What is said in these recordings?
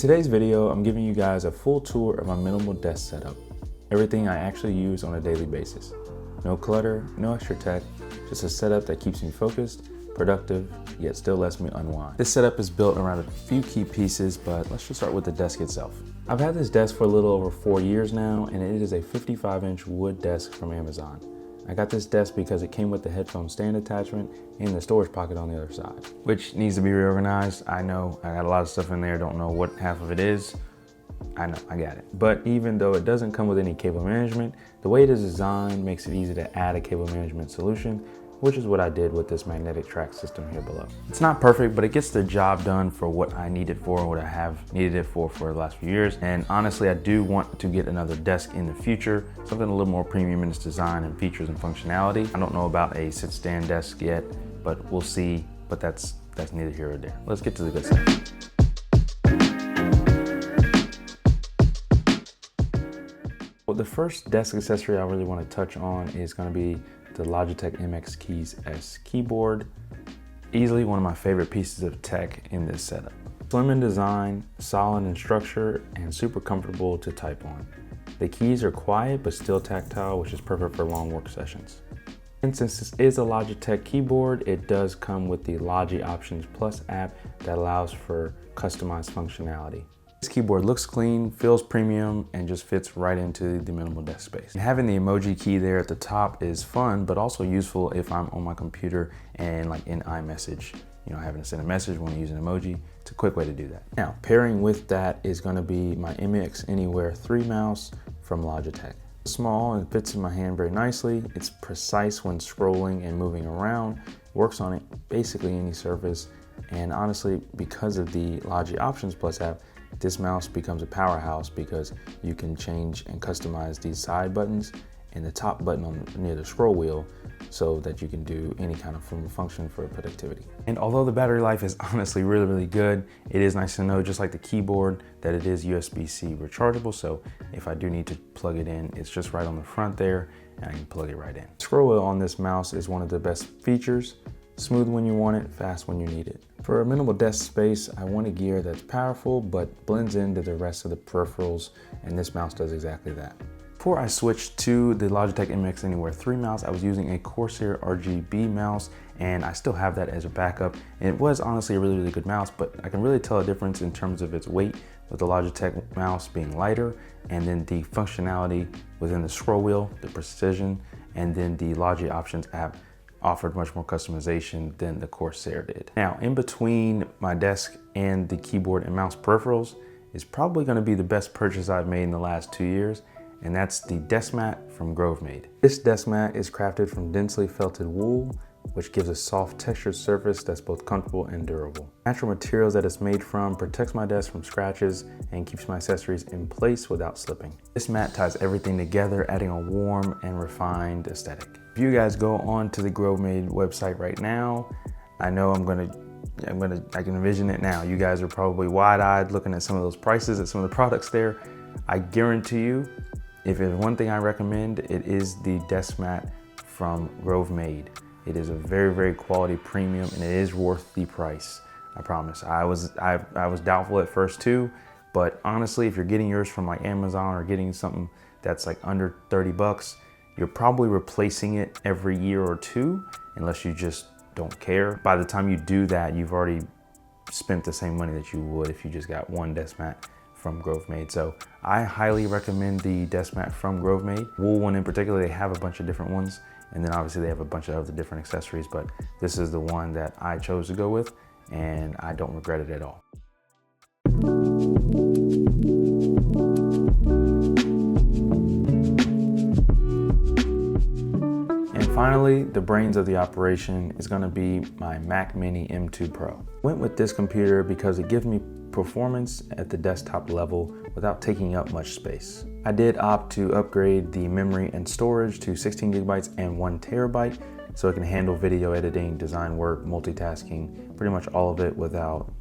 today's video, I'm giving you guys a full tour of my minimal desk setup. Everything I actually use on a daily basis. No clutter, no extra tech, just a setup that keeps me focused, productive, yet still lets me unwind. This setup is built around a few key pieces, but let's just start with the desk itself. I've had this desk for a little over 4 years now, and it is a 55-inch wood desk from Amazon. I got this desk because it came with the headphone stand attachment and the storage pocket on the other side, which needs to be reorganized. I know I got a lot of stuff in there, don't know what half of it is. I know, I got it. But even though it doesn't come with any cable management, the way it is designed makes it easy to add a cable management solution, which is what I did with this magnetic track system here below. It's not perfect, but it gets the job done for what I need it for, what I have needed it for the last few years. And honestly, I do want to get another desk in the future, something a little more premium in its design and features and functionality. I don't know about a sit-stand desk yet, but we'll see, but that's neither here or there. Let's get to the good stuff. Well, the first desk accessory I really want to touch on is going to be the Logitech MX Keys S keyboard. Easily one of my favorite pieces of tech in this setup. Slim in design, solid in structure, and super comfortable to type on. The keys are quiet but still tactile, which is perfect for long work sessions. And since this is a Logitech keyboard, it does come with the Logi Options Plus app that allows for customized functionality. This keyboard looks clean, feels premium, and just fits right into the minimal desk space. And having the emoji key there at the top is fun, but also useful if I'm on my computer and like in iMessage, you know, having to send a message when I use an emoji. It's a quick way to do that. Now, pairing with that is gonna be my MX Anywhere 3 mouse from Logitech. Small and fits in my hand very nicely. It's precise when scrolling and moving around, works on it basically any surface. And honestly, because of the Logi Options Plus app, this mouse becomes a powerhouse because you can change and customize these side buttons and the top button near the scroll wheel so that you can do any kind of function for productivity. And although the battery life is honestly really good, it is nice to know, just like the keyboard, that it is USB-C rechargeable. So if I do need to plug it in, it's just right on the front there and I can plug it right in. Scroll wheel on this mouse is one of the best features. Smooth when you want it, fast when you need it. For a minimal desk space, I want a gear that's powerful but blends into the rest of the peripherals, and this mouse does exactly that. Before I switched to the Logitech MX Anywhere 3 mouse, I was using a Corsair RGB mouse, and I still have that as a backup. And it was honestly a really good mouse, but I can really tell a difference in terms of its weight with the Logitech mouse being lighter, and then the functionality within the scroll wheel, the precision, and then the Logi Options app offered much more customization than the Corsair did. Now, in between my desk and the keyboard and mouse peripherals is probably gonna be the best purchase I've made in the last 2 years, and that's the desk mat from Grovemade. This desk mat is crafted from densely felted wool, which gives a soft textured surface that's both comfortable and durable. Natural materials that it's made from protects my desk from scratches and keeps my accessories in place without slipping. This mat ties everything together, adding a warm and refined aesthetic. If you guys go on to the Grovemade website right now, I know I can envision it now. You guys are probably wide-eyed looking at some of those prices at some of the products there. I guarantee you, if there's one thing I recommend, it is the desk mat from Grovemade. It is a very quality premium, and it is worth the price. I promise. I was doubtful at first too, but honestly, if you're getting yours from like Amazon or getting something that's like under 30 bucks, you're probably replacing it every year or two, unless you just don't care. By the time you do that, you've already spent the same money that you would if you just got one desk mat from Grovemade. So I highly recommend the desk mat from Grovemade. Wool one in particular, they have a bunch of different ones, and then obviously they have a bunch of other different accessories, but this is the one that I chose to go with, and I don't regret it at all. Finally, the brains of the operation is going to be my Mac Mini M2 Pro. Went with this computer because it gives me performance at the desktop level without taking up much space. I did opt to upgrade the memory and storage to 16 gigabytes and 1 terabyte so it can handle video editing, design work, multitasking, pretty much all of it without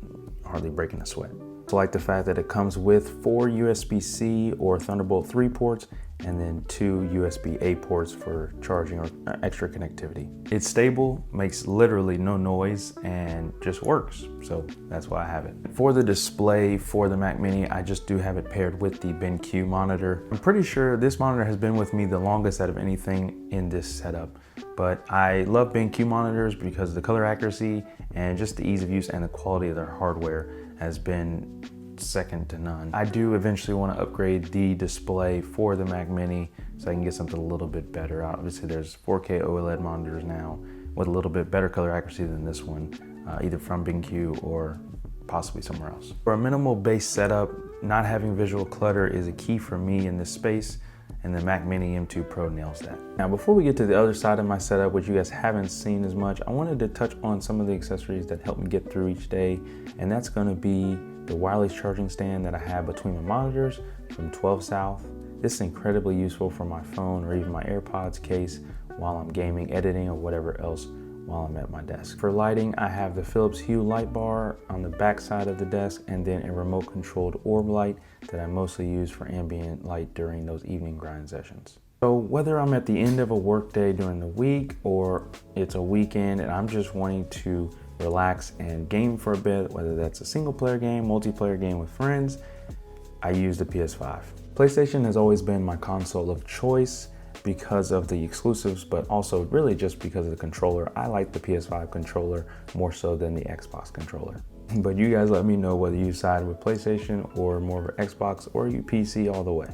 hardly breaking a sweat. I like the fact that it comes with 4 USB-C or Thunderbolt 3 ports and then 2 USB-A ports for charging or extra connectivity. It's stable, makes literally no noise, and just works. So that's why I have it. For the display for the Mac Mini, I just do have it paired with the BenQ monitor. I'm pretty sure this monitor has been with me the longest out of anything in this setup. But I love BenQ monitors because of the color accuracy and just the ease of use, and the quality of their hardware has been second to none. I do eventually want to upgrade the display for the Mac Mini so I can get something a little bit better. Obviously there's 4K OLED monitors now with a little bit better color accuracy than this one, either from BenQ or possibly somewhere else. For a minimal base setup, not having visual clutter is a key for me in this space, and the Mac Mini M2 Pro nails that. Now, before we get to the other side of my setup, which you guys haven't seen as much, I wanted to touch on some of the accessories that help me get through each day, and that's gonna be the wireless charging stand that I have between my monitors from 12 South. This is incredibly useful for my phone or even my AirPods case while I'm gaming, editing, or whatever else while I'm at my desk. For lighting, I have the Philips Hue light bar on the back side of the desk, and then a remote controlled orb light that I mostly use for ambient light during those evening grind sessions. So whether I'm at the end of a work day during the week or it's a weekend and I'm just wanting to relax and game for a bit, whether that's a single player game, multiplayer game with friends, I use the PS5. PlayStation has always been my console of choice because of the exclusives, but also really just because of the controller. I like the PS5 controller more so than the Xbox controller. But you guys let me know whether you side with PlayStation or more of an Xbox, or you PC all the way.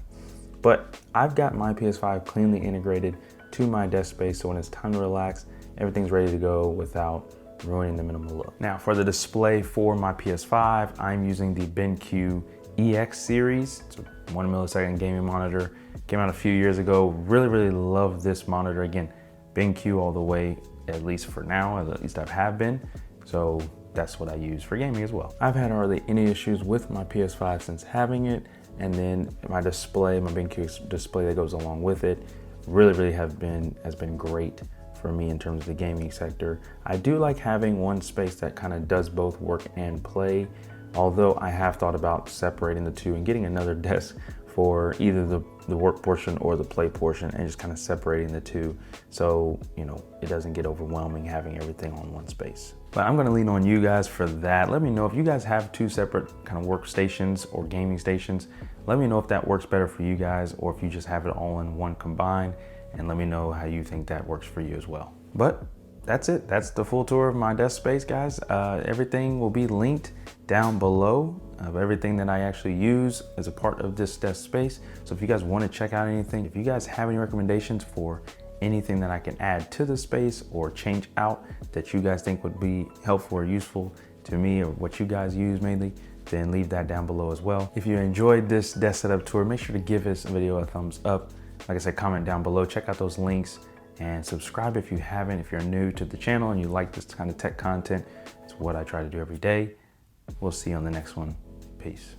But I've got my PS5 cleanly integrated to my desk space, so when it's time to relax, everything's ready to go without ruining the minimal look. Now for the display for my PS5, I'm using the BenQ EX series. It's a 1 millisecond gaming monitor. Came out a few years ago. Really love this monitor. Again, BenQ all the way, at least for now, at least I have been. So that's what I use for gaming as well. I've had hardly any issues with my PS5 since having it, and then my display, my BenQ display that goes along with it, really has been great for me in terms of the gaming sector. I do like having one space that kind of does both work and play, although I have thought about separating the two and getting another desk for either the work portion or the play portion, and just kind of separating the two so, you know, it doesn't get overwhelming having everything on one space. But I'm gonna lean on you guys for that. Let me know if you guys have two separate kind of workstations or gaming stations. Let me know if that works better for you guys, or if you just have it all in one combined, and let me know how you think that works for you as well. But that's it. That's the full tour of my desk space, guys. Everything will be linked down below of everything that I actually use as a part of this desk space. So if you guys want to check out anything, if you guys have any recommendations for anything that I can add to the space or change out that you guys think would be helpful or useful to me, or what you guys use mainly, then leave that down below as well. If you enjoyed this desk setup tour, make sure to give this video a thumbs up. Like I said, comment down below, check out those links, and subscribe if you haven't. If you're new to the channel and you like this kind of tech content, it's what I try to do every day. We'll see you on the next one. Peace.